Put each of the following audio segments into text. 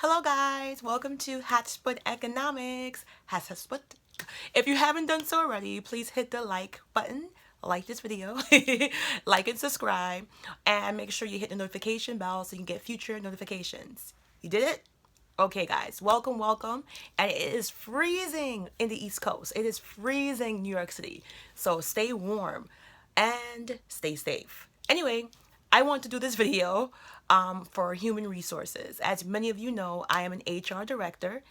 Hello guys, welcome to Hatsput Economics. Hatsput. If you haven't done so already, please hit the like button, like this video, like and subscribe, and make sure you hit the notification bell so you can get future notifications. You did it? Okay guys, welcome. And it is freezing in the East Coast. It is freezing New York City. So stay warm and stay safe. Anyway, I want to do this video for human resources. As many of you know, I am an HR director,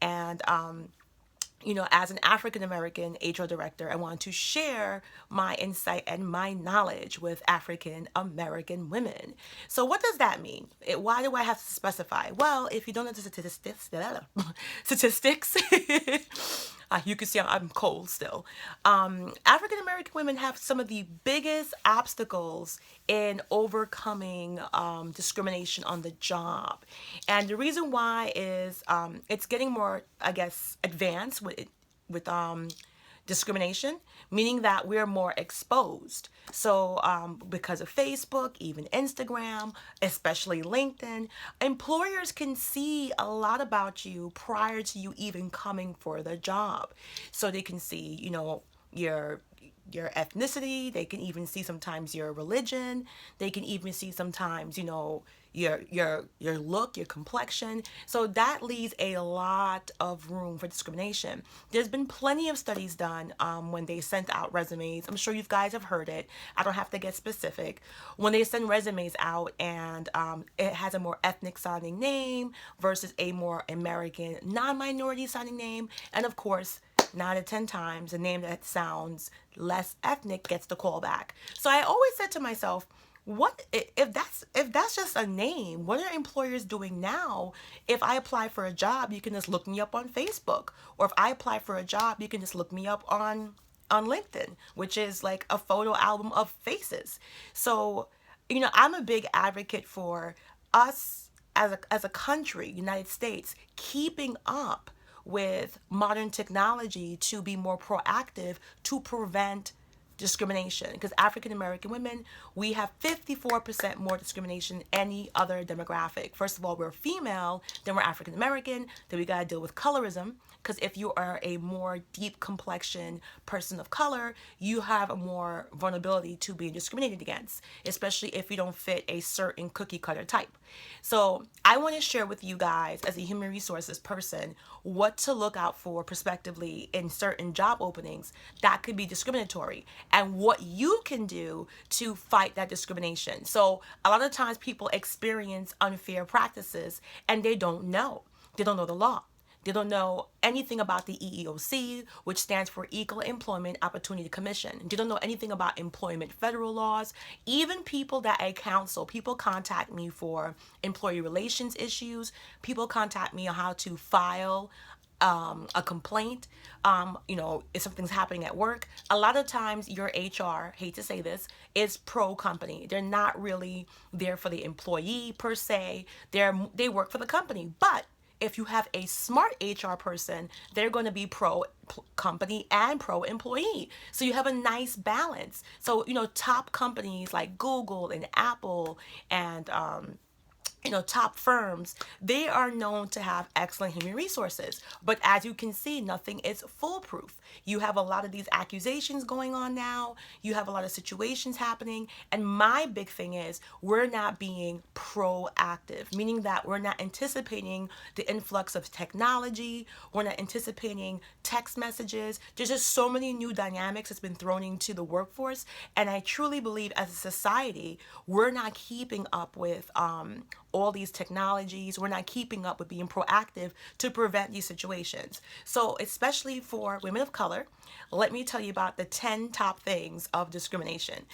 and as an African American HR director, I want to share my insight and my knowledge with African American women. So, what does that mean? Why do I have to specify? Well, if you don't know the statistics, you can see I'm cold still. African American women have some of the biggest obstacles in overcoming discrimination on the job. And the reason why is it's getting more, I guess, advanced with discrimination, meaning that we're more exposed. So because of Facebook, even Instagram, especially LinkedIn, employers can see a lot about you prior to you even coming for the job. So they can see, your ethnicity. They can even see sometimes your religion. They can even see sometimes, your look, your complexion. So that leaves a lot of room for discrimination. There's been plenty of studies done when they sent out resumes. I'm sure you guys have heard it. I don't have to get specific. When they send resumes out and it has a more ethnic sounding name versus a more American non-minority sounding name, and of course 9 out of 10 times, a name that sounds less ethnic gets the call back. So I always said to myself, what if that's just a name? What are employers doing now? If I apply for a job, you can just look me up on Facebook, or if I apply for a job, you can just look me up on LinkedIn, which is like a photo album of faces. So, I'm a big advocate for us as a country, United States, keeping up with modern technology to be more proactive to prevent discrimination, because African American women, we have 54% more discrimination than any other demographic. First of all, we're female, then we're African American, then we got to deal with colorism, because if you are a more deep complexion person of color, you have a more vulnerability to being discriminated against, especially if you don't fit a certain cookie cutter type. So I want to share with you guys, as a human resources person, what to look out for prospectively in certain job openings that could be discriminatory, and what you can do to fight that discrimination. So a lot of times people experience unfair practices and they don't know. They don't know the law. They don't know anything about the EEOC, which stands for Equal Employment Opportunity Commission. They don't know anything about employment federal laws. Even people that I counsel, people contact me for employee relations issues. People contact me on how to file a complaint, if something's happening at work. A lot of times your HR, hate to say this, is pro company. They're not really there for the employee per se. They work for the company. But if you have a smart HR person, they're going to be pro company and pro employee. So you have a nice balance. So, top companies like Google and Apple and top firms, they are known to have excellent human resources. But as you can see, nothing is foolproof. You have a lot of these accusations going on now. You have a lot of situations happening. And my big thing is we're not being proactive, meaning that we're not anticipating the influx of technology. We're not anticipating text messages. There's just so many new dynamics that's been thrown into the workforce. And I truly believe as a society, we're not keeping up with all these technologies. We're not keeping up with being proactive to prevent these situations. So especially for women of color, let me tell you about the 10 top things of discrimination.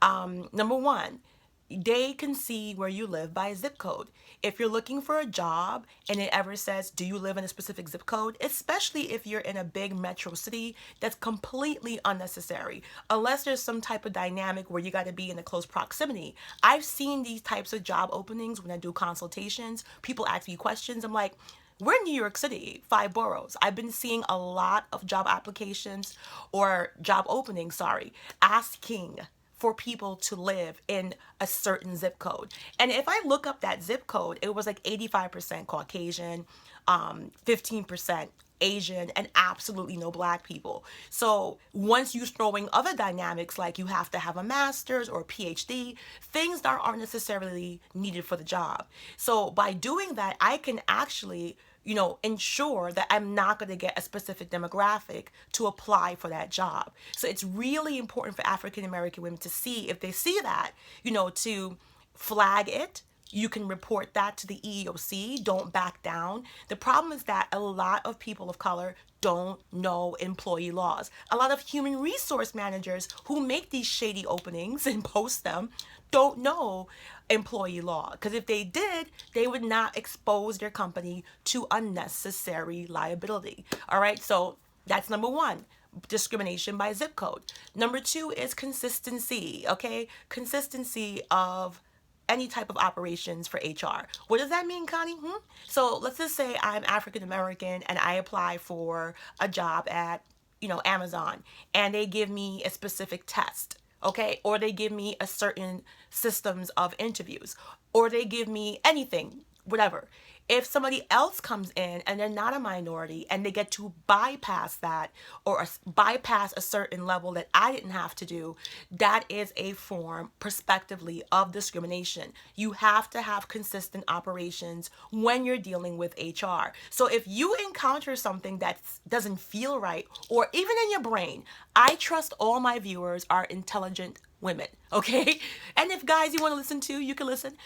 Number one, they can see where you live by a zip code. If you're looking for a job and it ever says, do you live in a specific zip code, especially if you're in a big metro city, that's completely unnecessary. Unless there's some type of dynamic where you got to be in a close proximity. I've seen these types of job openings when I do consultations. People ask me questions. I'm like, we're in New York City, 5 boroughs. I've been seeing a lot of job applications or job openings, asking for people to live in a certain zip code. And if I look up that zip code, it was like 85% Caucasian, 15% Asian, and absolutely no black people. So once you throw in other dynamics like you have to have a master's or a PhD, things that aren't necessarily needed for the job. So by doing that, I can actually ensure that I'm not going to get a specific demographic to apply for that job. So it's really important for African American women to see, if they see that, to flag it. You can report that to the EEOC. Don't back down. The problem is that a lot of people of color don't know employee laws. A lot of human resource managers who make these shady openings and post them don't know employee law. Because if they did, they would not expose their company to unnecessary liability. All right, so that's number one, discrimination by zip code. Number two is consistency, okay? Consistency of any type of operations for HR. What does that mean, Connie? So let's just say I'm African American and I apply for a job at, Amazon, and they give me a specific test, okay? Or they give me a certain systems of interviews, or they give me anything, whatever. If somebody else comes in and they're not a minority and they get to bypass that, or bypass a certain level that I didn't have to do, that is a form, prospectively, of discrimination. You have to have consistent operations when you're dealing with HR. So if you encounter something that doesn't feel right, or even in your brain, I trust all my viewers are intelligent women, okay? And if guys you want to listen to, you can listen.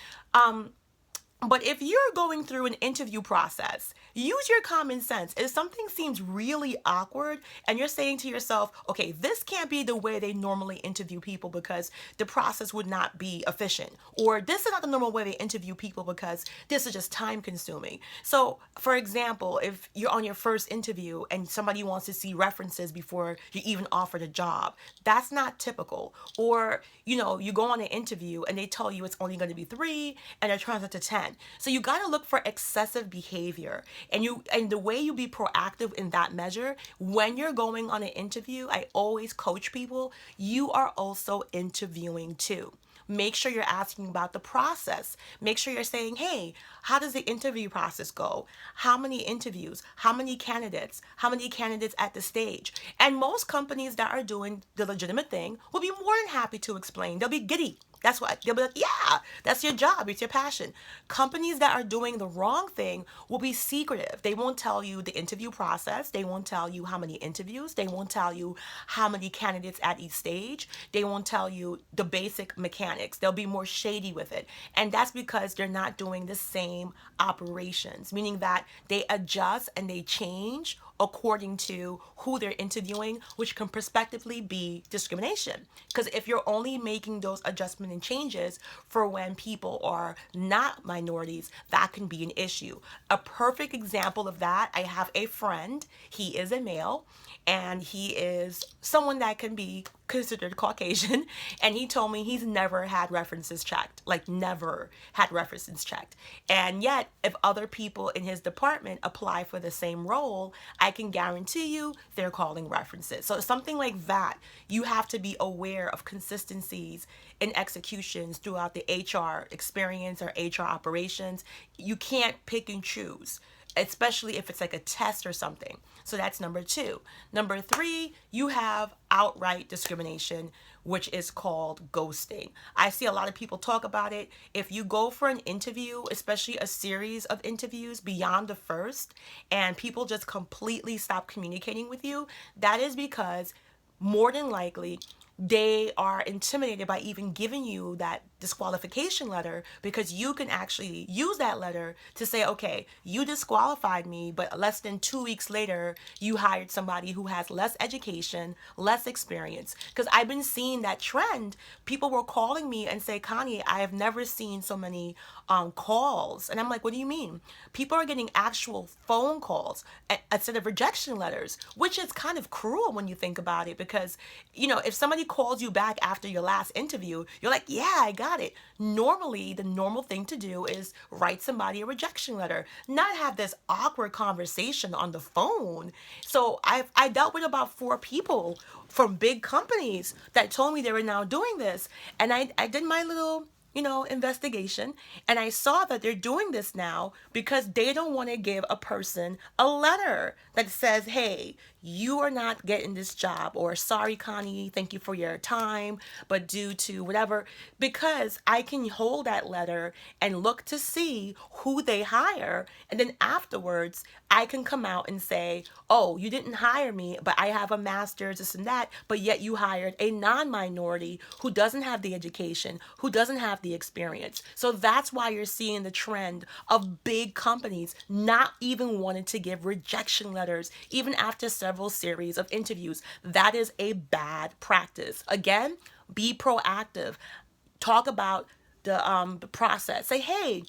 But if you're going through an interview process, use your common sense. If something seems really awkward and you're saying to yourself, okay, this can't be the way they normally interview people because the process would not be efficient. Or this is not the normal way they interview people because this is just time consuming. So, for example, if you're on your first interview and somebody wants to see references before you even offered a job, that's not typical. Or, you go on an interview and they tell you it's only going to be 3 and it turns out to 10. So you got to look for excessive behavior, and the way you be proactive in that measure when you're going on an interview. I always coach people, you are also interviewing too. Make sure you're asking about the process. Make sure you're saying, hey, how does the interview process go? How many interviews? How many candidates? How many candidates at the stage? And most companies that are doing the legitimate thing will be more than happy to explain. They'll be giddy. That's what they'll be like, yeah, that's your job, it's your passion. Companies that are doing the wrong thing will be secretive. They won't tell you the interview process. They won't tell you how many interviews. They won't tell you how many candidates at each stage. They won't tell you the basic mechanics. They'll be more shady with it. And that's because they're not doing the same operations, meaning that they adjust and they change according to who they're interviewing, which can prospectively be discrimination. Because if you're only making those adjustments and changes for when people are not minorities, that can be an issue. A perfect example of that, I have a friend, he is a male, and he is someone that can be considered Caucasian, and he told me he's never had references checked, like never had references checked. And yet, if other people in his department apply for the same role, I can guarantee you they're calling references. So something like that, you have to be aware of consistencies in executions throughout the HR experience or HR operations. You can't pick and choose, especially if it's like a test or something. So that's number 2. Number 3, you have outright discrimination, which is called ghosting. I see a lot of people talk about it. If you go for an interview, especially a series of interviews beyond the first, and people just completely stop communicating with you, that is because more than likely they are intimidated by even giving you that disqualification letter, because you can actually use that letter to say, okay, you disqualified me, but less than 2 weeks later, you hired somebody who has less education, less experience. Because I've been seeing that trend. People were calling me and say, Connie, I have never seen so many calls. And I'm like, what do you mean? People are getting actual phone calls instead of rejection letters, which is kind of cruel when you think about it, because, if somebody calls you back after your last interview, you're like, yeah, I got it. Normally, the normal thing to do is write somebody a rejection letter, not have this awkward conversation on the phone. So I dealt with about 4 people from big companies that told me they were now doing this. And I did my little investigation. And I saw that they're doing this now because they don't want to give a person a letter that says, hey, you are not getting this job, or sorry, Connie, thank you for your time, but due to whatever, because I can hold that letter and look to see who they hire. And then afterwards, I can come out and say, oh, you didn't hire me, but I have a master's, this and that, but yet you hired a non-minority who doesn't have the education, who doesn't have the experience. So that's why you're seeing the trend of big companies not even wanting to give rejection letters, even after several series of interviews. That is a bad practice. Again, be proactive. Talk about the process. Say, hey,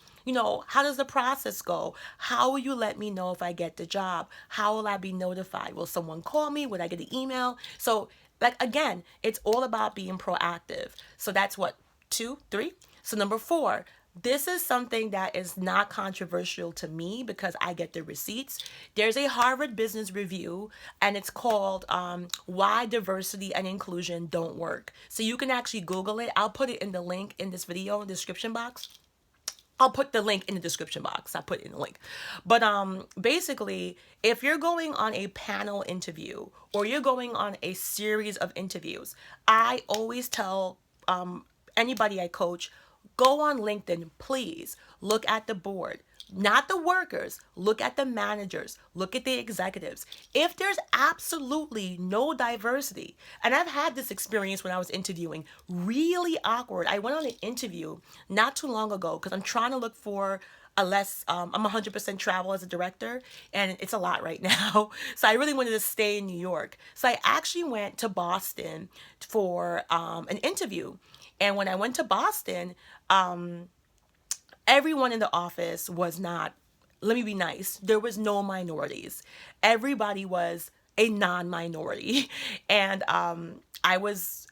how does the process go? How will you let me know if I get the job? How will I be notified? Will someone call me? Would I get an email? So, like, again, it's all about being proactive. So that's what, 2, 3. So number 4, this is something that is not controversial to me because I get the receipts. There's a Harvard Business Review, and it's called Why Diversity and Inclusion Don't Work. So you can actually Google it. I'll put it in the link in this video in the description box. I'll put the link in the description box. I put it in the link. But basically, if you're going on a panel interview or you're going on a series of interviews, I always tell anybody I coach, go on LinkedIn, please look at the board, not the workers, look at the managers, look at the executives. If there's absolutely no diversity, and I've had this experience when I was interviewing, really awkward. I went on an interview not too long ago because I'm trying to look for a less, I'm 100% travel as a director, and it's a lot right now. So I really wanted to stay in New York. So I actually went to Boston for an interview. And when I went to Boston, everyone in the office was not, let me be nice, there was no minorities. Everybody was a non-minority. And I was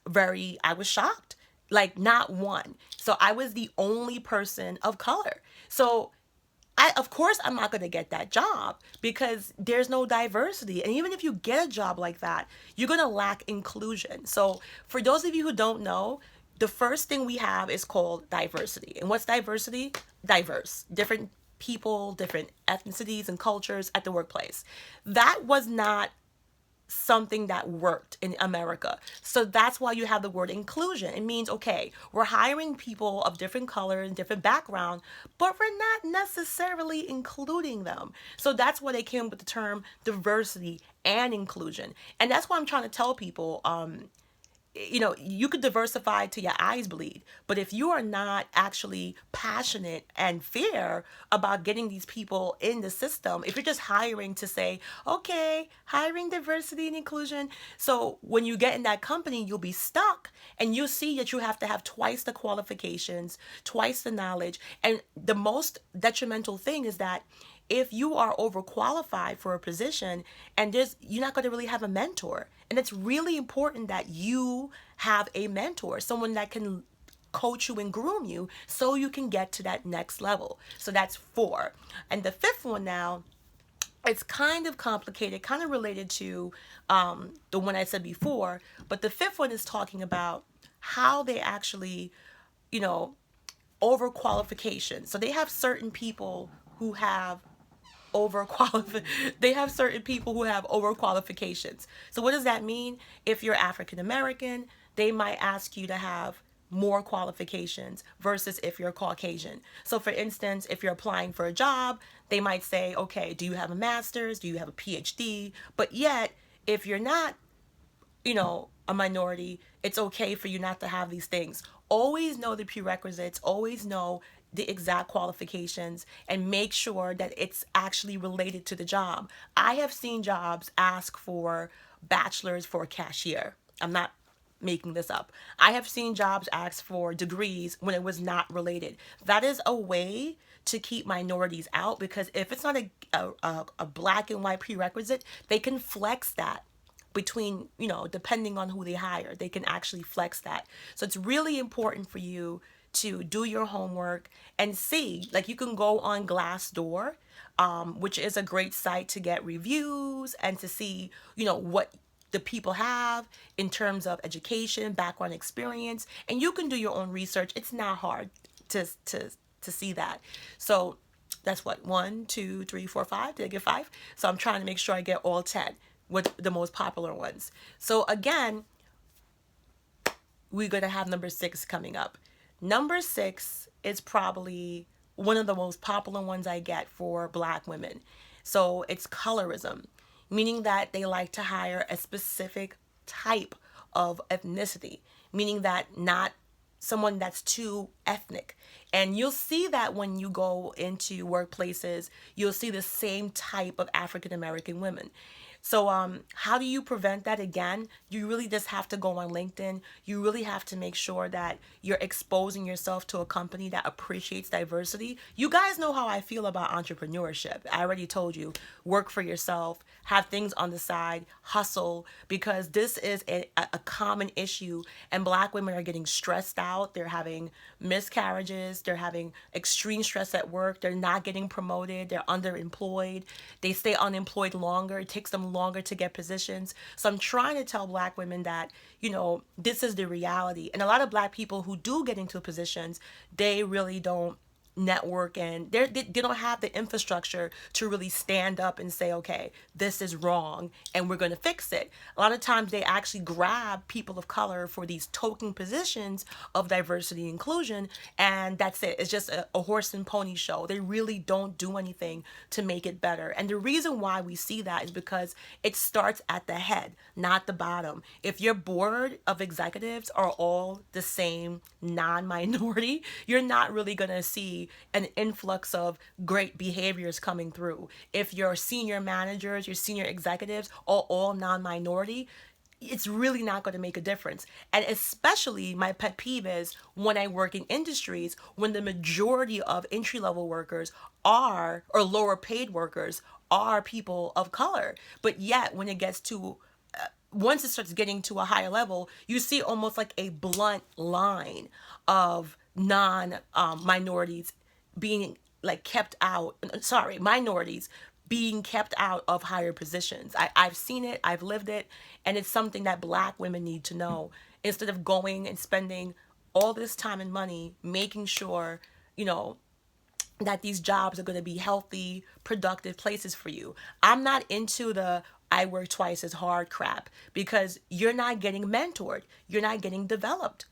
shocked, like not one. So I was the only person of color. So of course, I'm not going to get that job because there's no diversity. And even if you get a job like that, you're going to lack inclusion. So for those of you who don't know, the first thing we have is called diversity. And what's diversity? Diverse. Different people, different ethnicities and cultures at the workplace. That was not something that worked in America. So that's why you have the word inclusion. It means, okay, we're hiring people of different color and different background, but we're not necessarily including them. So that's why they came up with the term diversity and inclusion. And that's why I'm trying to tell people, you could diversify till your eyes bleed, but if you are not actually passionate and fair about getting these people in the system, if you're just hiring to say, okay, hiring diversity and inclusion, so when you get in that company, you'll be stuck and you'll see that you have to have twice the qualifications, twice the knowledge. And the most detrimental thing is that if you are overqualified for a position and you're not going to really have a mentor. And it's really important that you have a mentor, someone that can coach you and groom you so you can get to that next level. So that's 4. And the 5th one now, it's kind of complicated, kind of related to the one I said before, but the 5th one is talking about how they actually, overqualification. So they have certain people who have they have certain people who have overqualifications. So what does that mean? If you're African American, they might ask you to have more qualifications versus if you're Caucasian. So for instance, if you're applying for a job, they might say, okay, do you have a master's? Do you have a PhD? But yet, if you're not, a minority, it's okay for you not to have these things. Always know the prerequisites, always know the exact qualifications, and make sure that it's actually related to the job. I have seen jobs ask for bachelor's for a cashier. I'm not making this up. I have seen jobs ask for degrees when it was not related. That is a way to keep minorities out, because if it's not a black and white prerequisite, they can flex that between, depending on who they hire, they can actually flex that. So it's really important for you to do your homework and see, like you can go on Glassdoor, which is a great site to get reviews and to see, what the people have in terms of education, background experience, and you can do your own research. It's not hard to see that. So that's what, one, two, three, four, five. Did I get five? So I'm trying to make sure I get all 10 with the most popular ones. So again, we're going to have number six coming up. Number six is probably one of the most popular ones I get for Black women. So it's colorism, meaning that they like to hire a specific type of ethnicity, meaning that not someone that's too ethnic. And you'll see that when you go into workplaces, you'll see the same type of African American women. So how do you prevent that? Again, you really just have to go on LinkedIn. You really have to make sure that you're exposing yourself to a company that appreciates diversity. You guys know how I feel about entrepreneurship. I already told you, work for yourself, have things on the side, hustle, because this is a common issue, and Black women are getting stressed out. They're having miscarriages. They're having extreme stress at work. They're not getting promoted. They're underemployed. They stay unemployed longer. It takes them longer to get positions. So I'm trying to tell Black women that, this is the reality. And a lot of Black people who do get into positions, they really don't network, and they don't have the infrastructure to really stand up and say, okay, this is wrong and we're going to fix it. A lot of times they actually grab people of color for these token positions of diversity and inclusion, and that's it. It's just a horse and pony show. They really don't do anything to make it better. And the reason why we see that is because it starts at the head, not the bottom. If your board of executives are all the same non-minority, you're not really going to see an influx of great behaviors coming through. If your senior managers, your senior executives are all non-minority, it's really not going to make a difference. And especially my pet peeve is when I work in industries when the majority of entry-level workers are, or lower paid workers are, people of color. But yet when it gets to once it starts getting to a higher level, you see almost like a blunt line of non-minorities being like kept out, minorities being kept out of higher positions. I've seen it, I've lived it, and it's something that Black women need to know. Instead of going and spending all this time and money making sure, that these jobs are going to be healthy, productive places for you. I'm not into the I work twice as hard crap, because you're not getting mentored. You're not getting developed.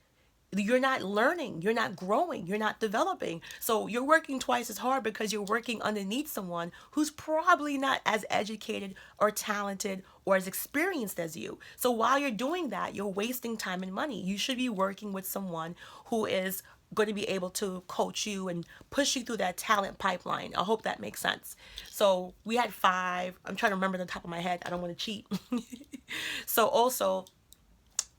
You're not learning. You're not growing. You're not developing. So you're working twice as hard because you're working underneath someone who's probably not as educated or talented or as experienced as you. So while you're doing that, you're wasting time and money. You should be working with someone who is going to be able to coach you and push you through that talent pipeline. I hope that makes sense. So we had five. I'm trying to remember the top of my head. I don't want to cheat. So also,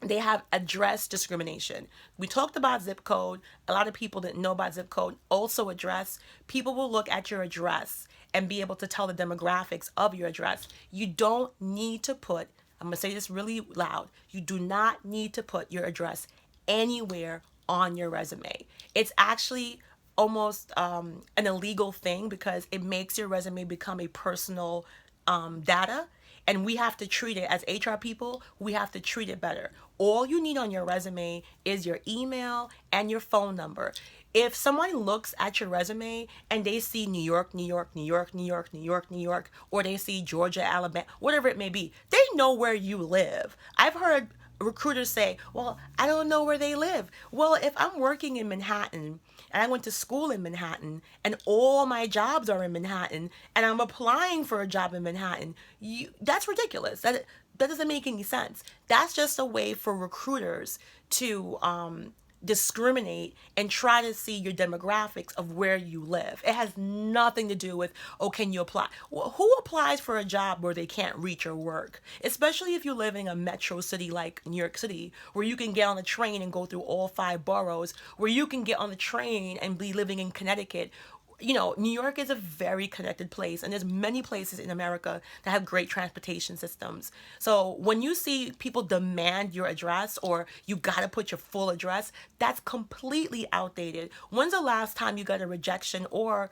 they have address discrimination. We talked about zip code. A lot of people didn't know about zip code. Also address. People will look at your address and be able to tell the demographics of your address. You don't need to put, I'm going to say this really loud, you do not need to put your address anywhere on your resume. It's actually almost an illegal thing because it makes your resume become a personal data, and we have to treat it as HR people. We have to treat it better. All you need on your resume is your email and your phone number. If someone looks at your resume and they see New York, New York, New York, New York, New York, New York, or they see Georgia, Alabama, whatever it may be, they know where you live. I've heard recruiters say, well, I don't know where they live. Well, if I'm working in Manhattan and I went to school in Manhattan and all my jobs are in Manhattan and I'm applying for a job in Manhattan, that's ridiculous. That doesn't make any sense. That's just a way for recruiters to discriminate and try to see your demographics of where you live. It has nothing to do with, oh, can you apply? Well, who applies for a job where they can't reach or work? Especially if you live in a metro city like New York City, where you can get on a train and go through all five boroughs, where you can get on the train and be living in Connecticut. New York is a very connected place, and there's many places in America that have great transportation systems. So when you see people demand your address or you got to put your full address, that's completely outdated. When's the last time you got a rejection or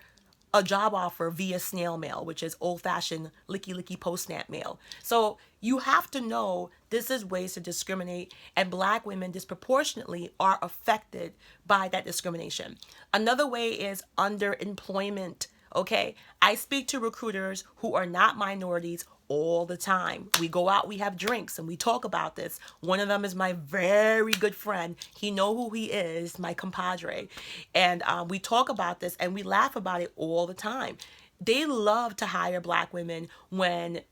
a job offer via snail mail, which is old fashioned licky licky post stamp mail. So you have to know this is ways to discriminate, and black women disproportionately are affected by that discrimination. Another way is underemployment. Okay, I speak to recruiters who are not minorities all the time. We go out, we have drinks, and we talk about this. One of them is my very good friend. He know who he is, my compadre, and we talk about this and we laugh about it all the time. They love to hire black women when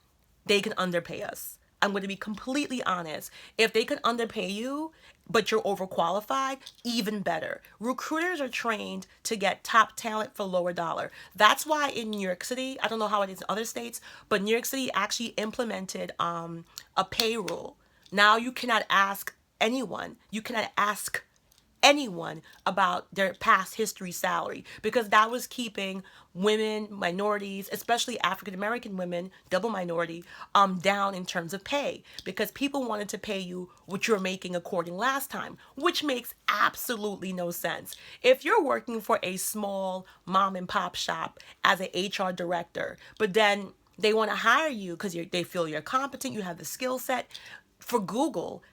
they can underpay us. I'm going to be completely honest. If they can underpay you, but you're overqualified, even better. Recruiters are trained to get top talent for lower dollar. That's why in New York City, I don't know how it is in other states, but New York City actually implemented a pay rule. Now you cannot ask anyone about their past history salary, because that was keeping women, minorities, especially African American women, double minority, down in terms of pay, because people wanted to pay you what you're making according last time, which makes absolutely no sense. If you're working for a small mom and pop shop as an HR director, but then they want to hire you because they feel you're competent, you have the skill set for Google,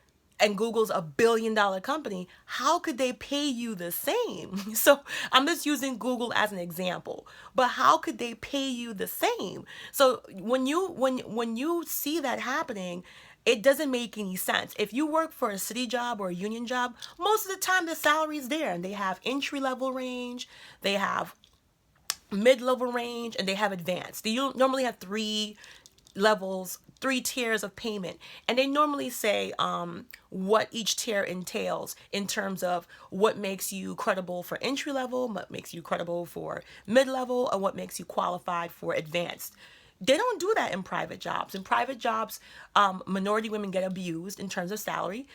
and Google's $1 billion company, how could they pay you the same? So I'm just using Google as an example, but how could they pay you the same? So when you see that happening, it doesn't make any sense. If you work for a city job or a union job, most of the time the salary is there, and they have entry level range, they have mid-level range, and they have advanced. They normally have levels, 3 tiers of payment, and they normally say what each tier entails in terms of what makes you credible for entry level, what makes you credible for mid-level, or what makes you qualified for advanced. They don't do that in private jobs. In private jobs, minority women get abused in terms of salary,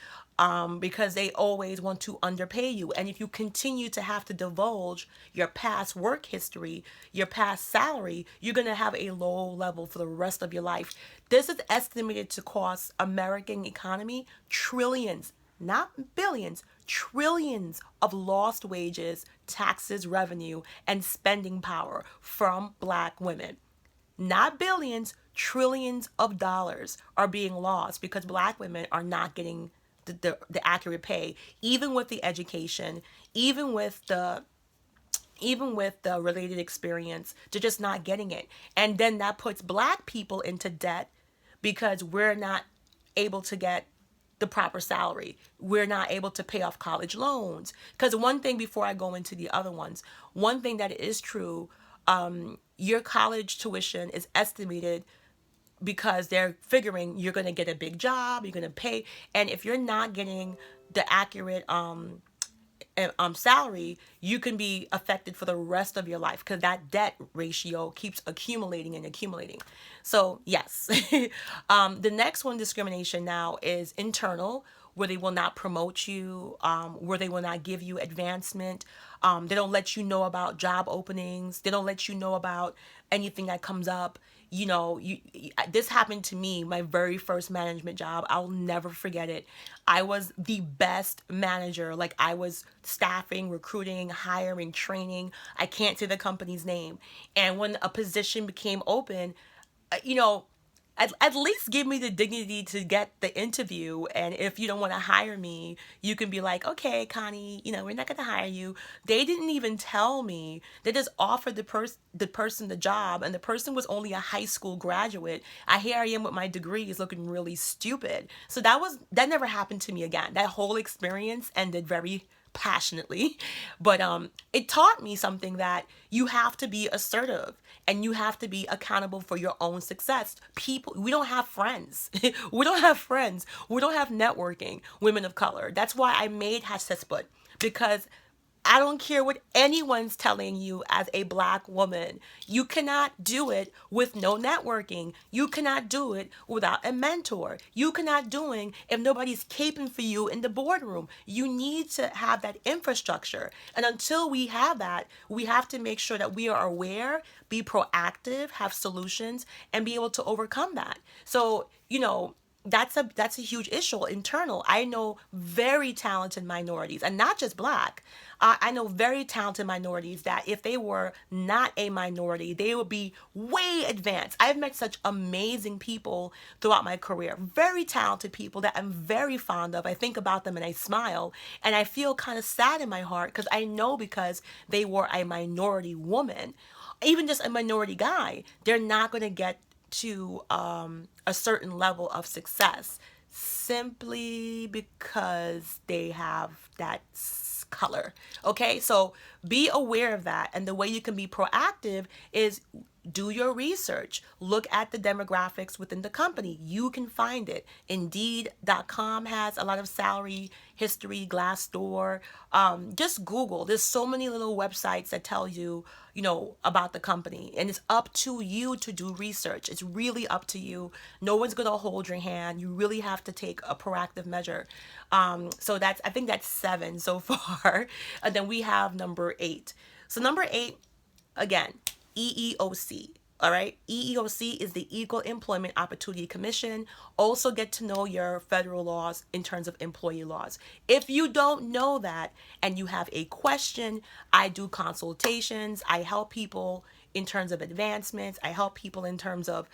because they always want to underpay you. And if you continue to have to divulge your past work history, your past salary, you're going to have a low level for the rest of your life. This is estimated to cost American economy trillions, not billions, trillions of lost wages, taxes, revenue, and spending power from black women. Not billions, trillions of dollars are being lost because black women are not getting the accurate pay, even with the education, even with the related experience. They're just not getting it. And then that puts black people into debt because we're not able to get the proper salary. We're not able to pay off college loans. Because one thing, before I go into the other ones, one thing that is true, your college tuition is estimated because they're figuring you're going to get a big job, you're going to pay, and if you're not getting the accurate salary, you can be affected for the rest of your life because that debt ratio keeps accumulating and accumulating. So yes, the next one, discrimination now, is internal, where they will not promote you, where they will not give you advancement. They don't let you know about job openings. They don't let you know about anything that comes up. This happened to me, my very first management job. I'll never forget it. I was the best manager. Like, I was staffing, recruiting, hiring, training. I can't say the company's name. And when a position became open, you know, at least give me the dignity to get the interview. And if you don't want to hire me, you can be like, okay, Connie, we're not going to hire you. They didn't even tell me. They just offered the person the job, and the person was only a high school graduate. Here I am with my degrees looking really stupid. So that never happened to me again. That whole experience ended very passionately, but it taught me something, that you have to be assertive and you have to be accountable for your own success. We don't have friends. We don't have friends. We don't have networking, women of color. That's why I made Hasesput, because I don't care what anyone's telling you as a black woman. You cannot do it with no networking. You cannot do it without a mentor. You cannot do it if nobody's caping for you in the boardroom. You need to have that infrastructure. And until we have that, we have to make sure that we are aware, be proactive, have solutions, and be able to overcome that. So, that's a huge issue internal. I know very talented minorities, and not just black. I know very talented minorities that if they were not a minority, they would be way advanced. I've met such amazing people throughout my career, very talented people that I'm very fond of. I think about them and I smile, and I feel kind of sad in my heart because I know because they were a minority woman, even just a minority guy, they're not going to get to a certain level of success simply because they have that color. Okay, so be aware of that. And the way you can be proactive is do your research. Look at the demographics within the company. You can find it. Indeed.com has a lot of salary history, Glassdoor. Just Google. There's so many little websites that tell you, about the company. And it's up to you to do research. It's really up to you. No one's going to hold your hand. You really have to take a proactive measure. So I think that's 7 so far. And then we have number 8. So number 8, again, EEOC. All right. EEOC is the Equal Employment Opportunity Commission. Also get to know your federal laws in terms of employee laws. If you don't know that and you have a question, I do consultations. I help people in terms of advancements. I help people in terms of,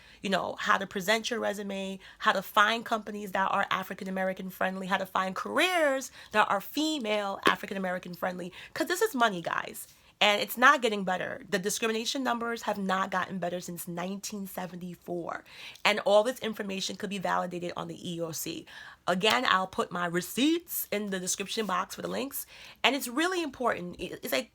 how to present your resume, how to find companies that are African American friendly, how to find careers that are female African American friendly. Because this is money, guys. And it's not getting better. The discrimination numbers have not gotten better since 1974. And all this information could be validated on the EEOC. Again, I'll put my receipts in the description box for the links. And it's really important. It's like,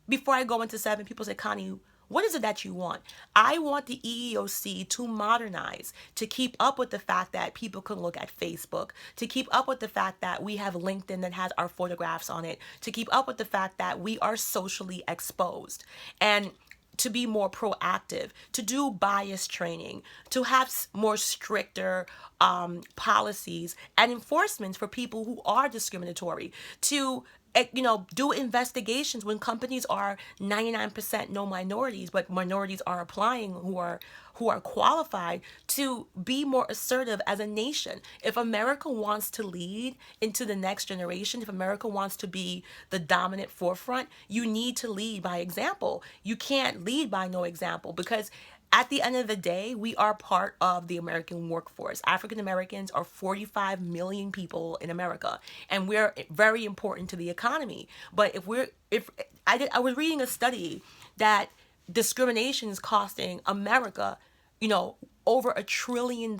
before I go into 7, people say, Connie, what is it that you want? I want the EEOC to modernize, to keep up with the fact that people can look at Facebook, to keep up with the fact that we have LinkedIn that has our photographs on it, to keep up with the fact that we are socially exposed, and to be more proactive, to do bias training, to have more stricter policies and enforcements for people who are discriminatory, to do investigations when companies are 99% no minorities, but minorities are applying who are qualified, to be more assertive as a nation. If America wants to lead into the next generation, if America wants to be the dominant forefront, you need to lead by example. You can't lead by no example, because at the end of the day, we are part of the American workforce. African Americans are 45 million people in America, and we're very important to the economy. But I was reading a study that discrimination is costing America, over $1 trillion,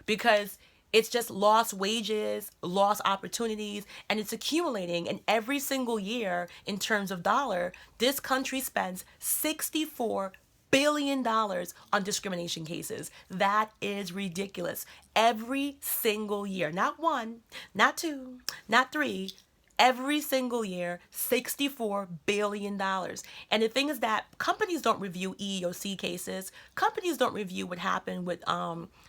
because it's just lost wages, lost opportunities, and it's accumulating. And every single year, in terms of dollar, this country spends $64 billion on discrimination cases. That is ridiculous. Every single year, not 1, not 2, not 3, every single year, $64 billion. And the thing is that companies don't review EEOC cases. Companies don't review what happened with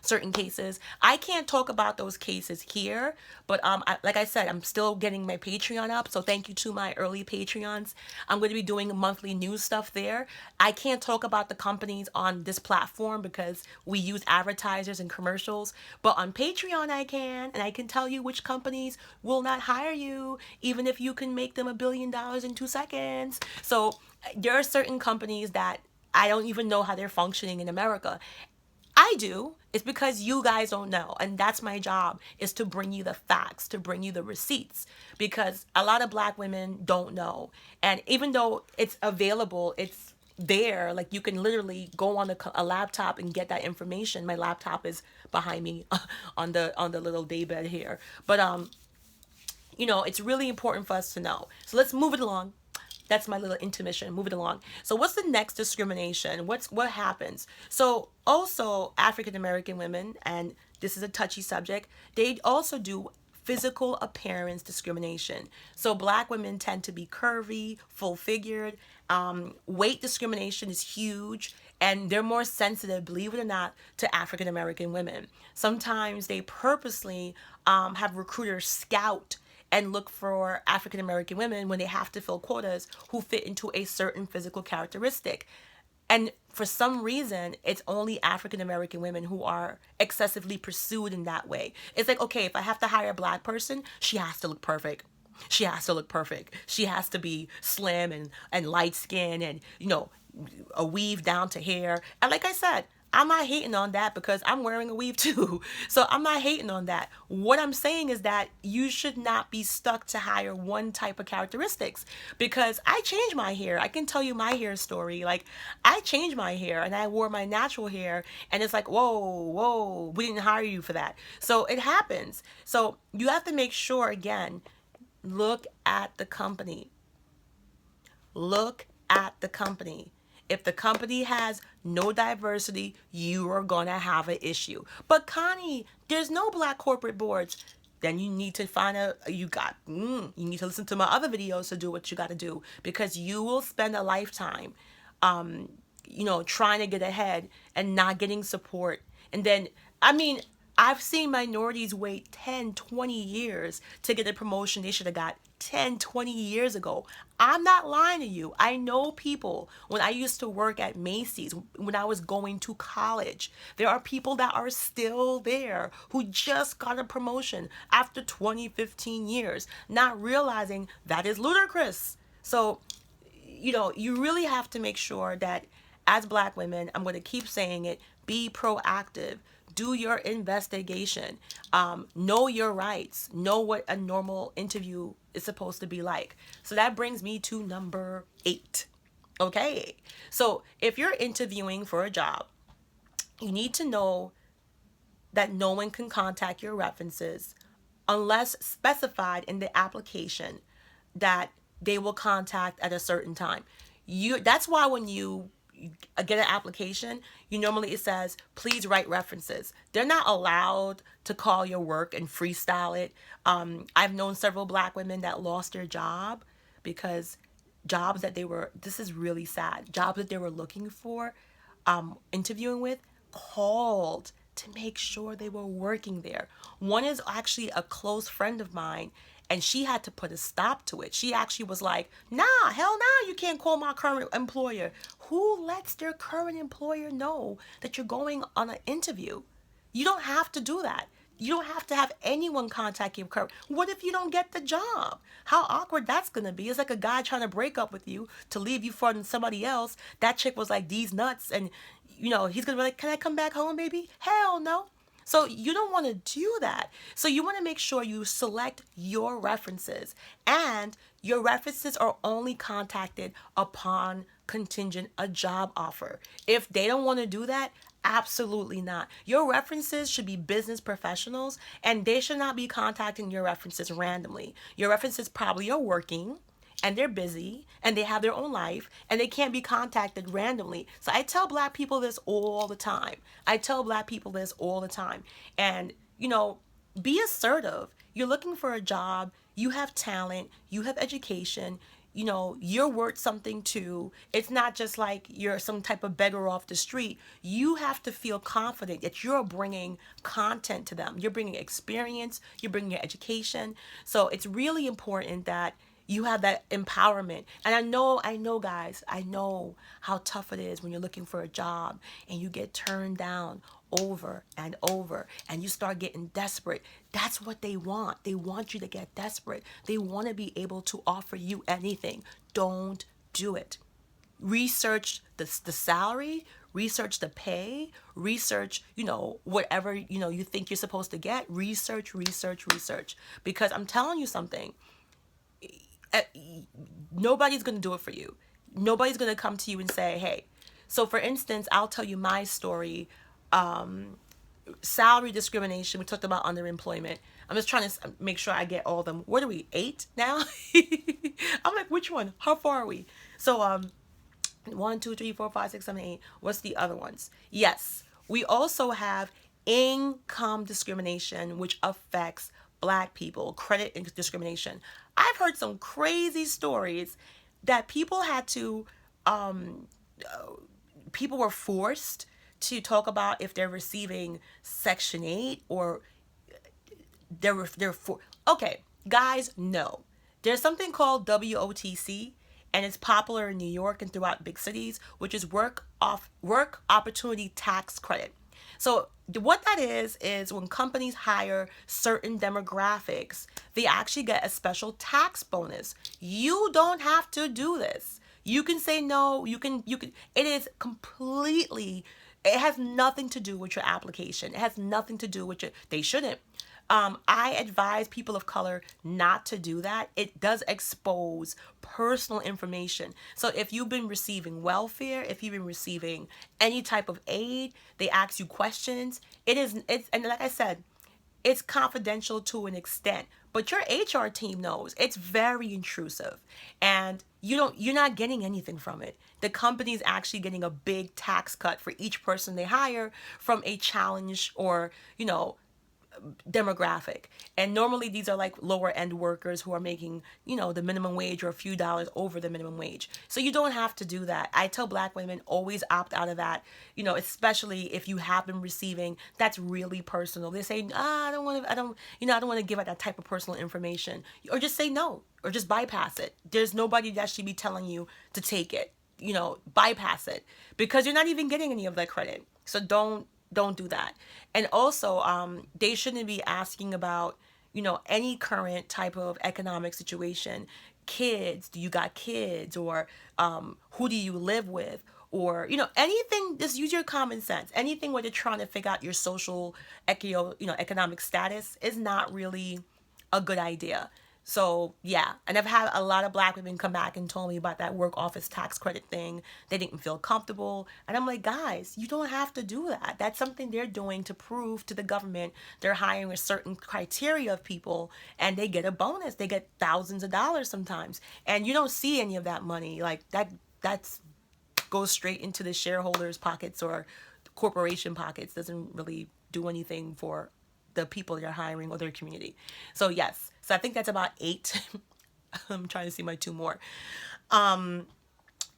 certain cases. I can't talk about those cases here, but like I said, I'm still getting my Patreon up. So thank you to my early Patreons. I'm going to be doing monthly news stuff there. I can't talk about the companies on this platform because we use advertisers and commercials, but on Patreon I can, and I can tell you which companies will not hire you even if you can make them $1 billion in 2 seconds. So there are certain companies that I don't even know how they're functioning in America. I do. It's because you guys don't know. And that's my job, is to bring you the facts, to bring you the receipts, because a lot of Black women don't know. And even though it's available, it's there. Like, you can literally go on a laptop and get that information. My laptop is behind me on the little daybed here. But it's really important for us to know. So let's move it along. That's my little intermission. Move it along. So what's the next discrimination? What happens? So also African American women, and this is a touchy subject, they also do physical appearance discrimination. So Black women tend to be curvy, full-figured. Weight discrimination is huge, and they're more sensitive, believe it or not, to African American women. Sometimes they purposely have recruiters scout and look for African American women when they have to fill quotas who fit into a certain physical characteristic. And for some reason, it's only African American women who are excessively pursued in that way. It's like, okay, if I have to hire a black person, she has to look perfect. She has to look perfect. She has to be slim and light skin and, a weave down to hair. And like I said, I'm not hating on that because I'm wearing a weave too. So I'm not hating on that. What I'm saying is that you should not be stuck to hire one type of characteristics, because I changed my hair. I can tell you my hair story. Like, I changed my hair and I wore my natural hair, and it's like, whoa, we didn't hire you for that. So it happens. So you have to make sure, again, look at the company. Look at the company. If the company has no diversity, you are going to have an issue. But Connie, there's no black corporate boards. Then you need to find you need to listen to my other videos to do what you got to do, because you will spend a lifetime, trying to get ahead and not getting support. And then, I mean, I've seen minorities wait 10, 20 years to get a promotion they should have got 10, 20 years ago. I'm not lying to you. I know people, when I used to work at Macy's, when I was going to college, there are people that are still there who just got a promotion after 20, 15 years, not realizing that is ludicrous. So, you really have to make sure that as black women, I'm going to keep saying it, be proactive. Do your investigation. Know your rights. Know what a normal interview is supposed to be like. So that brings me to number 8. Okay. So if you're interviewing for a job, you need to know that no one can contact your references unless specified in the application that they will contact at a certain time. That's why when you get an application, normally it says, please write references. They're not allowed to call your work and freestyle it. I've known several black women that lost their job because jobs that this is really sad, jobs that they were looking for, interviewing with, called to make sure they were working there. One is actually a close friend of mine, and she had to put a stop to it. She actually was like, nah, hell nah, you can't call my current employer. Who lets their current employer know that you're going on an interview? You don't have to do that. You don't have to have anyone contact your current. What if you don't get the job? How awkward that's going to be. It's like a guy trying to break up with you to leave you for somebody else. That chick was like, these nuts. And, he's going to be like, can I come back home, baby? Hell no. So you don't want to do that. So you want to make sure you select your references, and your references are only contacted upon contingent a job offer. If they don't want to do that, absolutely not. Your references should be business professionals, and they should not be contacting your references randomly. Your references probably are working, and they're busy, and they have their own life, and they can't be contacted randomly. So I tell black people this all the time. And, be assertive. You're looking for a job. You have talent. You have education. You're worth something too. It's not just like you're some type of beggar off the street. You have to feel confident that you're bringing content to them. You're bringing experience. You're bringing your education. So it's really important that you have that empowerment. And I know, guys, I know how tough it is when you're looking for a job and you get turned down over and over and you start getting desperate. That's what they want. They want you to get desperate. They want to be able to offer you anything. Don't do it. Research the salary, research the pay, research, whatever, you think you're supposed to get. Research. Because I'm telling you something, nobody's going to do it for you. Nobody's going to come to you and say, hey. So for instance, I'll tell you my story. Salary discrimination. We talked about underemployment. I'm just trying to make sure I get all of them. What are we, 8 now? I'm like, which one? How far are we? So 1, 2, 3, 4, 5, 6, 7, 8. What's the other ones? Yes. We also have income discrimination, which affects black people, credit discrimination. I've heard some crazy stories that people had to, people were forced to talk about if they're receiving Section 8 or they're for. Okay, guys, no. There's something called WOTC, and it's popular in New York and throughout big cities, which is work opportunity tax credit. So what that is when companies hire certain demographics, they actually get a special tax bonus. You don't have to do this. You can say no, you can it is completely, it has nothing to do with your application. It has nothing to do with your, they shouldn't. I advise people of color not to do that. It does expose personal information. So if you've been receiving welfare, if you've been receiving any type of aid, they ask you questions. And like I said, it's confidential to an extent, but your HR team knows. It's very intrusive, and you're not getting anything from it. The company's actually getting a big tax cut for each person they hire from a challenge or, demographic. And normally these are like lower end workers who are making, the minimum wage or a few dollars over the minimum wage. So you don't have to do that. I tell black women, always opt out of that, especially if you have been receiving, that's really personal. They say, I don't want to give out that type of personal information. Or just say no, or just bypass it. There's nobody that should be telling you to take it. Bypass it, because you're not even getting any of that credit. So don't do that. And also, they shouldn't be asking about, any current type of economic situation. Kids, do you got kids? Or who do you live with? Or, anything, just use your common sense. Anything where they're trying to figure out your social, economic status is not really a good idea. So yeah, and I've had a lot of black women come back and told me about that work office tax credit thing. They didn't feel comfortable. And I'm like, guys, you don't have to do that. That's something they're doing to prove to the government they're hiring a certain criteria of people, and they get a bonus. They get thousands of dollars sometimes. And you don't see any of that money. Like that's goes straight into the shareholders' pockets or corporation pockets. Doesn't really do anything for the people they're hiring or their community. So yes, so I think that's about 8. I'm trying to see my 2 more.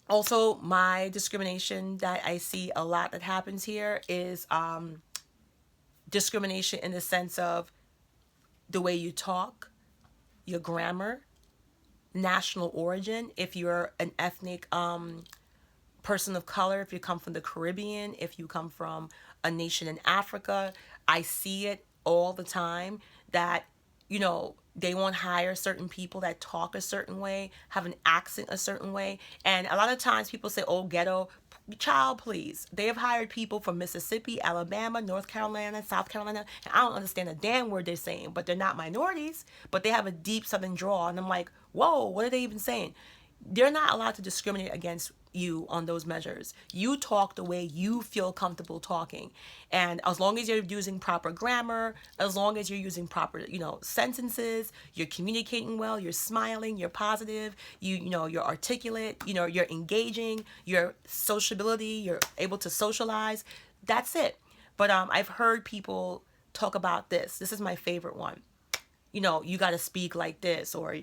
Also, my discrimination that I see a lot that happens here is discrimination in the sense of the way you talk, your grammar, national origin. If you're an ethnic person of color, if you come from the Caribbean, if you come from a nation in Africa, I see it all the time that, they won't hire certain people that talk a certain way, have an accent a certain way. And a lot of times people say, oh, ghetto. Child, please. They have hired people from Mississippi, Alabama, North Carolina, South Carolina, and I don't understand a damn word they're saying, but they're not minorities, but they have a deep Southern drawl. And I'm like, whoa, what are they even saying? They're not allowed to discriminate against you on those measures. You talk the way you feel comfortable talking. And as long as you're using proper grammar, as long as you're using proper, sentences, you're communicating well, you're smiling, you're positive, you're articulate, you're engaging, your sociability, you're able to socialize. That's it. But I've heard people talk about this. This is my favorite one. You got to speak like this, or,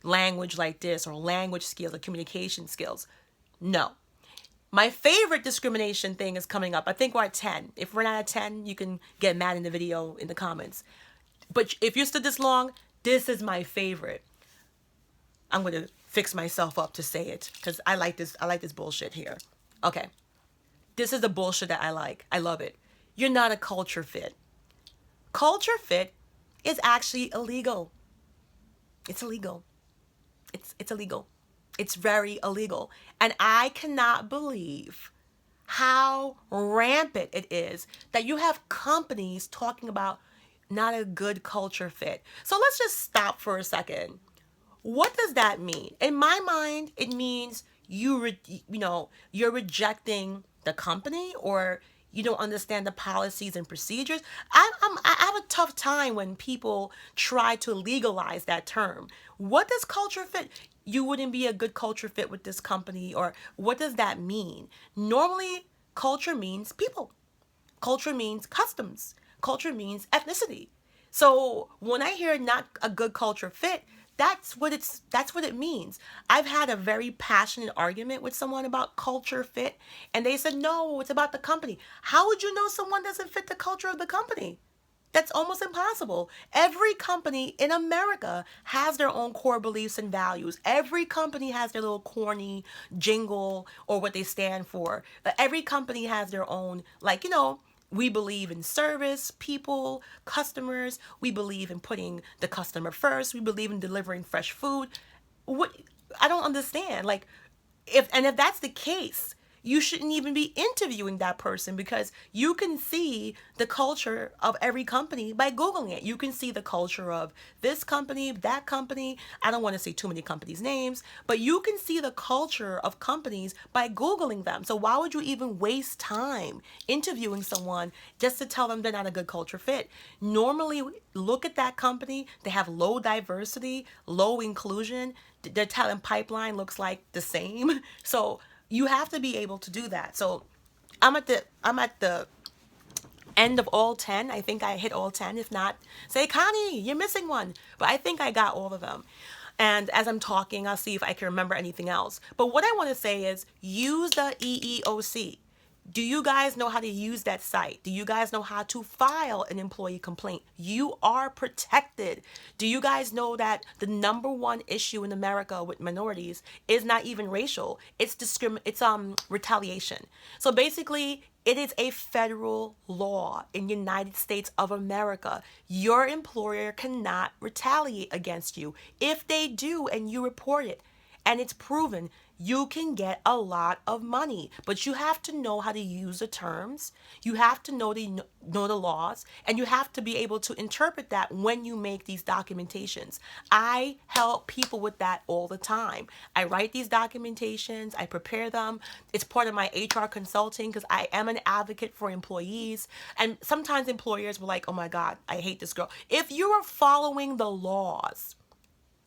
language like this, or language skills or communication skills. No. My favorite discrimination thing is coming up. I think we're at 10. If we're not at 10, you can get mad in the video in the comments. But if you stood this long, this is my favorite. I'm going to fix myself up to say it because I like this bullshit here. Okay. This is the bullshit that I like. I love it. You're not a culture fit. Culture fit is actually illegal. It's illegal. It's illegal. It's very illegal. And I cannot believe how rampant it is that you have companies talking about not a good culture fit. So let's just stop for a second. What does that mean? In my mind, it means you're rejecting the company, or you don't understand the policies and procedures. I have a tough time when people try to legalize that term. What does culture fit? You wouldn't be a good culture fit with this company, or what does that mean? Normally, culture means people. Culture means customs. Culture means ethnicity. So when I hear not a good culture fit, that's what it means. I've had a very passionate argument with someone about culture fit, and they said, no, it's about the company. How would you know someone doesn't fit the culture of the company? That's almost impossible. Every company in America has their own core beliefs and values. Every company has their little corny jingle or what they stand for. Every company has their own, like, we believe in service, people, customers. We believe in putting the customer first. We believe in delivering fresh food. What I don't understand. Like, if that's the case, you shouldn't even be interviewing that person, because you can see the culture of every company by Googling it. You can see the culture of this company, that company. I don't want to say too many companies' names, but you can see the culture of companies by Googling them. So why would you even waste time interviewing someone just to tell them they're not a good culture fit? Normally, look at that company. They have low diversity, low inclusion. Their talent pipeline looks like the same. So you have to be able to do that. So I'm at the end of all 10. I think I hit all 10. If not, say, Connie, you're missing one. But I think I got all of them. And as I'm talking, I'll see if I can remember anything else. But what I want to say is use the EEOC. Do you guys know how to use that site? Do you guys know how to file an employee complaint? You are protected. Do you guys know that the number one issue in America with minorities is not even racial? It's retaliation. So basically, it is a federal law in the United States of America. Your employer cannot retaliate against you. If they do and you report it, and it's proven, you can get a lot of money. But you have to know how to use the terms. You have to know the laws, and you have to be able to interpret that when you make these documentations. I help people with that all the time. I write these documentations, I prepare them. It's part of my HR consulting because I am an advocate for employees. And sometimes employers were like, oh my God, I hate this girl. If you are following the laws,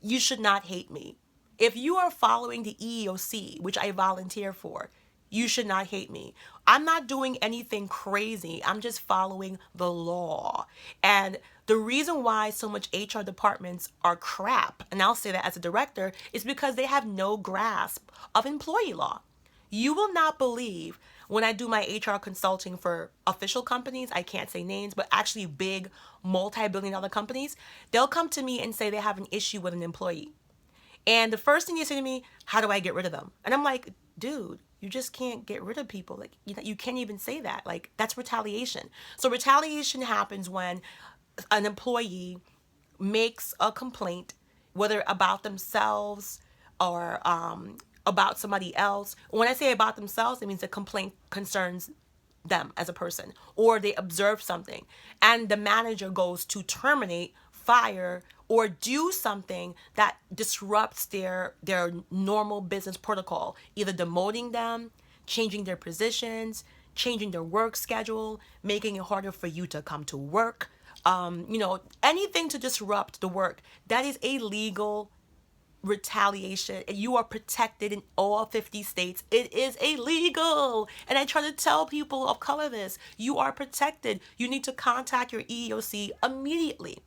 you should not hate me. If you are following the EEOC, which I volunteer for, you should not hate me. I'm not doing anything crazy. I'm just following the law. And the reason why so much HR departments are crap, and I'll say that as a director, is because they have no grasp of employee law. You will not believe when I do my HR consulting for official companies, I can't say names, but actually big multi-billion-dollar companies, they'll come to me and say they have an issue with an employee. And the first thing you say to me, how do I get rid of them? And I'm like, dude, you just can't get rid of people. Like, you can't even say that. Like, that's retaliation. So retaliation happens when an employee makes a complaint, whether about themselves or about somebody else. When I say about themselves, it means the complaint concerns them as a person, or they observe something, and the manager goes to terminate, fire, or do something that disrupts their normal business protocol, either demoting them, changing their positions, changing their work schedule, making it harder for you to come to work, anything to disrupt the work. That is a legal retaliation, and you are protected in all 50 states. It is illegal. And I try to tell people of color this. You are protected. You need to contact your EEOC immediately.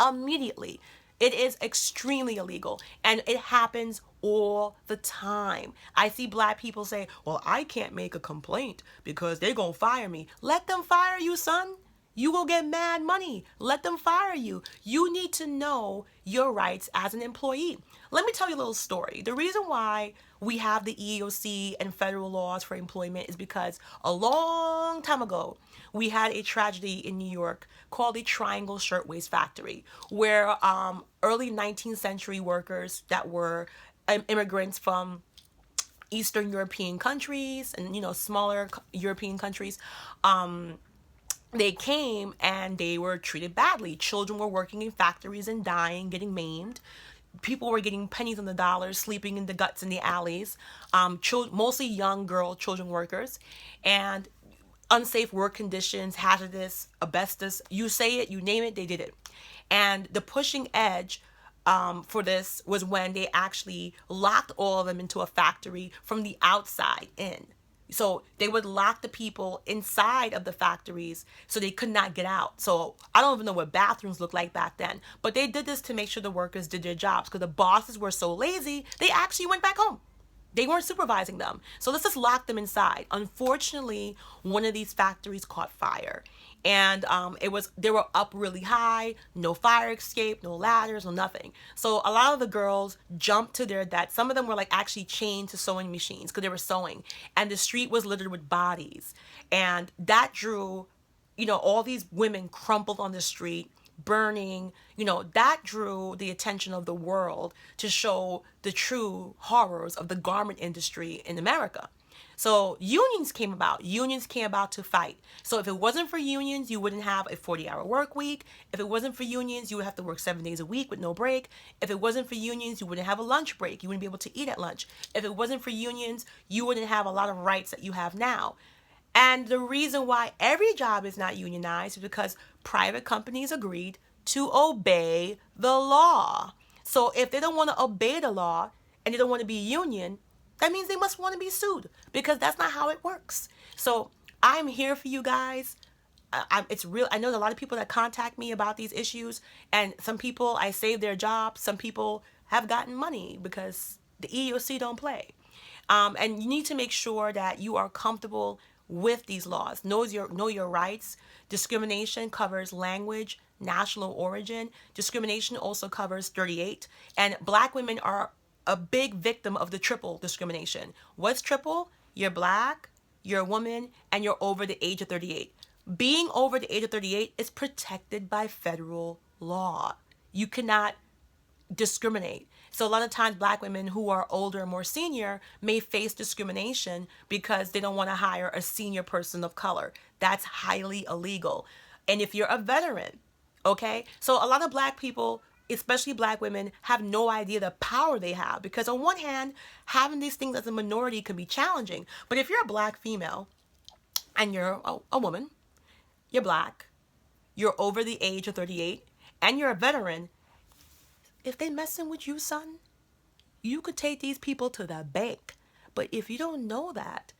Immediately. It is extremely illegal, and it happens all the time. I see black people say, well, I can't make a complaint because they're going to fire me. Let them fire you, son. You will get mad money. Let them fire you. You need to know your rights as an employee. Let me tell you a little story. The reason why we have the EEOC and federal laws for employment is because a long time ago, we had a tragedy in New York called the Triangle Shirtwaist Factory, where early 19th century workers that were immigrants from Eastern European countries and, smaller European countries, they came and they were treated badly. Children were working in factories and dying, getting maimed. People were getting pennies on the dollar, sleeping in the guts in the alleys. Mostly young children workers, and unsafe work conditions, hazardous, asbestos. You say it, you name it, they did it. And the pushing edge for this was when they actually locked all of them into a factory from the outside in. So they would lock the people inside of the factories so they could not get out. So I don't even know what bathrooms looked like back then. But they did this to make sure the workers did their jobs, because the bosses were so lazy, they actually went back home. They weren't supervising them. So let's just lock them inside. Unfortunately, one of these factories caught fire. And they were up really high, no fire escape, no ladders, no nothing. So a lot of the girls jumped to their death. Some of them were like actually chained to sewing machines because they were sewing. And the street was littered with bodies. And that drew, all these women crumpled on the street, burning, that drew the attention of the world to show the true horrors of the garment industry in America. So unions came about. Unions came about to fight. So if it wasn't for unions, you wouldn't have a 40-hour work week. If it wasn't for unions, you would have to work 7 days a week with no break. If it wasn't for unions, you wouldn't have a lunch break. You wouldn't be able to eat at lunch. If it wasn't for unions, you wouldn't have a lot of rights that you have now. And the reason why every job is not unionized is because private companies agreed to obey the law. So if they don't want to obey the law and they don't want to be union, that means they must want to be sued, because that's not how it works. So I'm here for you guys. It's real. I know there's a lot of people that contact me about these issues, and some people, I saved their jobs. Some people have gotten money because the EEOC don't play. And you need to make sure that you are comfortable with these laws. Know your rights. Discrimination covers language, national origin. Discrimination also covers 38. And Black women are a big victim of the triple discrimination. What's triple? You're Black, you're a woman, and you're over the age of 38. Being over the age of 38 is protected by federal law. You cannot discriminate. So a lot of times Black women who are older and more senior may face discrimination because they don't want to hire a senior person of color. That's highly illegal. And if you're a veteran, okay? So a lot of Black people, especially Black women, have no idea the power they have, because on one hand, having these things as a minority can be challenging. But if you're a Black female and you're a woman, you're Black, you're over the age of 38, and you're a veteran, if they messing with you, son, you could take these people to the bank. But if you don't know that,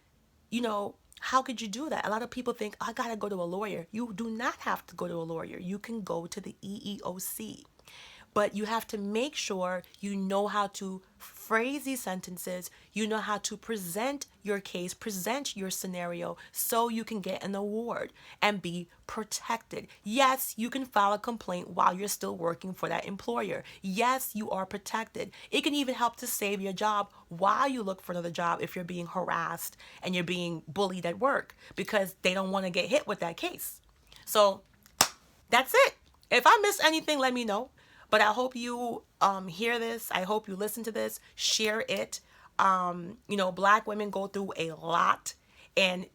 how could you do that? A lot of people think, I gotta go to a lawyer. You do not have to go to a lawyer. You can go to the EEOC. But you have to make sure you know how to phrase these sentences, you know how to present your case, present your scenario, so you can get an award and be protected. Yes, you can file a complaint while you're still working for that employer. Yes, you are protected. It can even help to save your job while you look for another job if you're being harassed and you're being bullied at work, because they don't want to get hit with that case. So that's it. If I missed anything, let me know. But I hope you hear this. I hope you listen to this. Share it. Black women go through a lot. And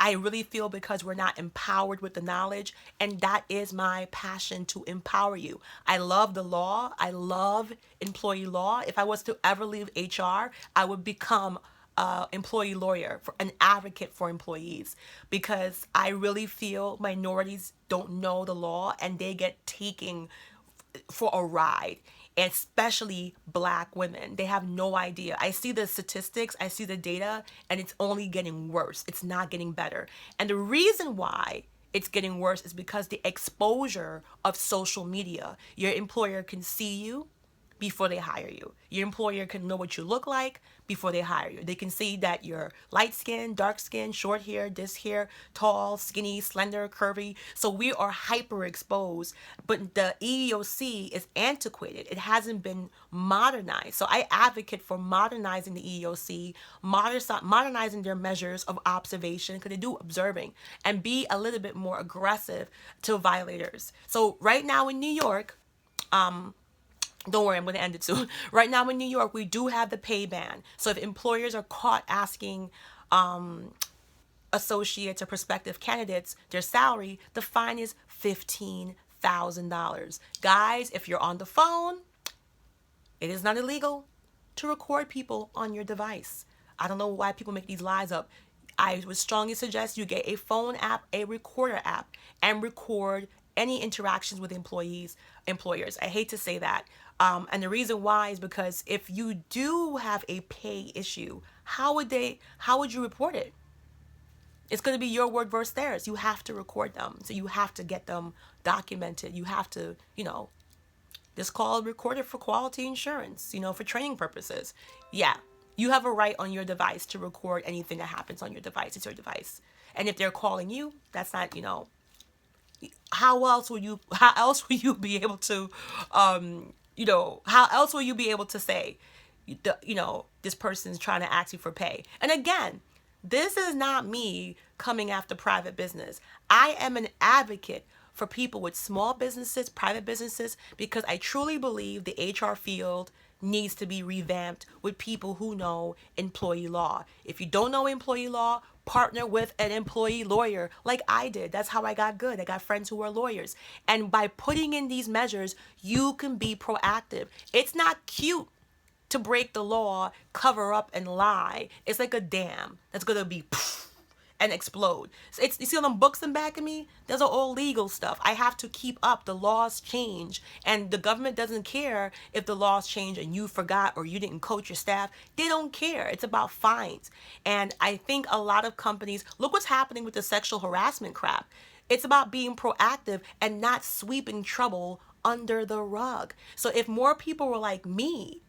I really feel because we're not empowered with the knowledge. And that is my passion, to empower you. I love the law. I love employee law. If I was to ever leave HR, I would become employee lawyer, for an advocate for employees, because I really feel minorities don't know the law and they get taken for a ride, especially Black women. They have no idea. I see the statistics, I see the data, and it's only getting worse. It's not getting better. And the reason why it's getting worse is because the exposure of social media. Your employer can see you before they hire you. Your employer can know what you look like before they hire you. They can see that you're light skin, dark skin, short hair, this hair, tall, skinny, slender, curvy. So we are hyper exposed, but the EEOC is antiquated. It hasn't been modernized. So I advocate for modernizing the EEOC, modernizing their measures of observation, because they do observing, and be a little bit more aggressive to violators. So right now in New York, don't worry, I'm going to end it soon. Right now in New York, we do have the pay ban. So if employers are caught asking associates or prospective candidates their salary, the fine is $15,000. Guys, if you're on the phone, it is not illegal to record people on your device. I don't know why people make these lies up. I would strongly suggest you get a phone app, a recorder app, and record any interactions with employers. I hate to say that. And the reason why is because if you do have a pay issue, how would you report it? It's going to be your word versus theirs. You have to record them. So you have to get them documented. You have to, just call it recorded for quality insurance, for training purposes. Yeah. You have a right on your device to record anything that happens on your device. It's your device. And if they're calling you, that's not, how else will you be able to how else will you be able to say this person's trying to ask you for pay? And again, this is not me coming after private business. I am an advocate for people with small businesses, private businesses, because I truly believe the HR field needs to be revamped with people who know employee law. If you don't know employee law, partner with an employee lawyer like I did. That's how I got good. I got friends who are lawyers. And by putting in these measures, you can be proactive. It's not cute to break the law, cover up, and lie. It's like a dam that's going to be and explode. So you see all them books in back of me? Those are all legal stuff. I have to keep up. The laws change, and the government doesn't care if the laws change and you forgot or you didn't coach your staff. They don't care. It's about fines. And I think a lot of companies, look what's happening with the sexual harassment crap. It's about being proactive and not sweeping trouble under the rug. So if more people were like me,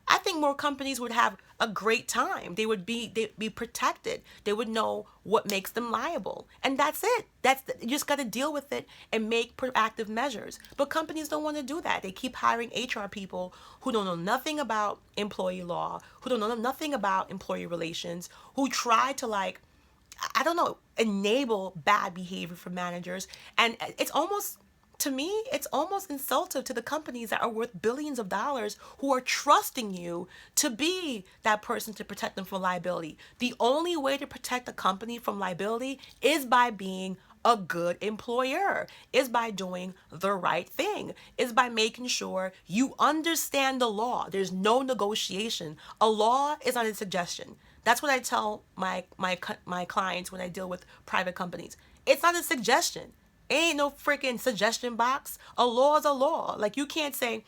I think more companies would have a great time. They'd be protected. They would know what makes them liable. And that's it. You just got to deal with it and make proactive measures. But companies don't want to do that. They keep hiring HR people who don't know nothing about employee law, who don't know nothing about employee relations, who try to enable bad behavior from managers. And to me, it's almost insultive to the companies that are worth billions of dollars who are trusting you to be that person to protect them from liability. The only way to protect a company from liability is by being a good employer, is by doing the right thing, is by making sure you understand the law. There's no negotiation. A law is not a suggestion. That's what I tell my clients when I deal with private companies. It's not a suggestion. Ain't no freaking suggestion box. A law is a law. Like, you can't say,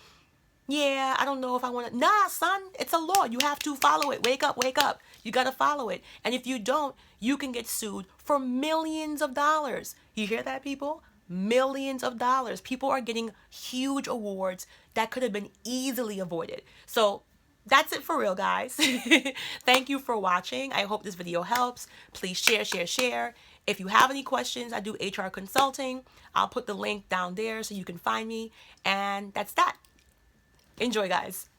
yeah, I don't know if I want to. Nah, son, it's a law. You have to follow it. Wake up, wake up. You got to follow it. And if you don't, you can get sued for millions of dollars. You hear that, people? Millions of dollars. People are getting huge awards that could have been easily avoided. So that's it for real, guys. Thank you for watching. I hope this video helps. Please share, share, share. If you have any questions, I do HR consulting. I'll put the link down there so you can find me. And that's that. Enjoy, guys.